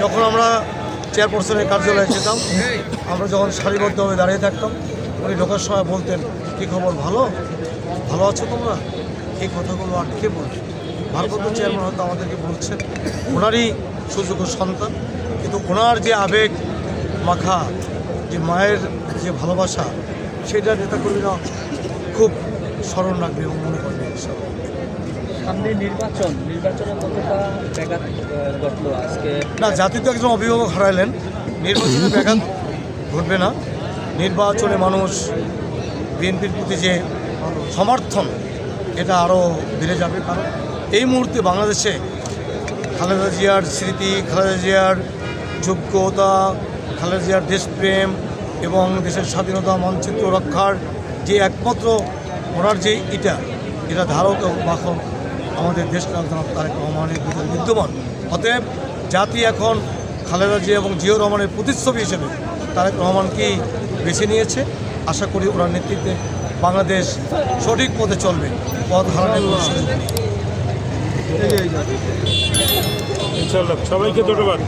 যখন আমরা চেয়ারপারসনের কার্যালয়ে যেতাম, আমরা যখন সারিবদ্ধভাবে দাঁড়িয়ে থাকতাম, উনি ঢোকার সময় বলতেন, কী খবর, ভালো ভালো আছো তোমরা? এই কথাগুলো আর কে বলবে? ভারপ্রাপ্ত চেয়ারম্যান হয়তো আমাদেরকে বলছেন, ওনারই সুযোগ্য সন্তান, কিন্তু ওনার যে আবেগ মাখা যে মায়ের যে ভালোবাসা, সেটা নেতাকর্মীরা খুব স্মরণ রাখবে এবং মনে করবে। সামনে নির্বাচনে কতটা ব্যাঘাত ঘটলো আজকে? না, জাতি তো একজন অভিভাবক হারাইলেন, নির্বাচনে ব্যাঘাত ঘটবে না। নির্বাচনে মানুষ বিএনপির প্রতি যে সমর্থন, এটা আরও বেড়ে যাবে। কারণ এই মুহূর্তে বাংলাদেশে খালেদা জিয়ার স্মৃতি, খালেদা জিয়ার যোগ্যতা, খালেদা জিয়ার দেশপ্রেম এবং দেশের স্বাধীনতা মানচিত্র রক্ষার যে একমাত্র ওনার যে এটা ধারক এবং বাহক আমাদের দেশনায়ক জনাব তারেক রহমানের ভিতরে বিদ্যমান। অতএব জাতি এখন খালেদা জিয়া এবং জিয়াউর রহমানের প্রতিচ্ছবি হিসেবে তারেক রহমানকেই বেছে নিয়েছে। আশা করি ওনার নেতৃত্বে বাংলাদেশ সঠিক পথে চলবে, পথ হারানোর কোনো সুযোগ নেই। ইনশাআল্লাহ, সবাইকে ধন্যবাদ।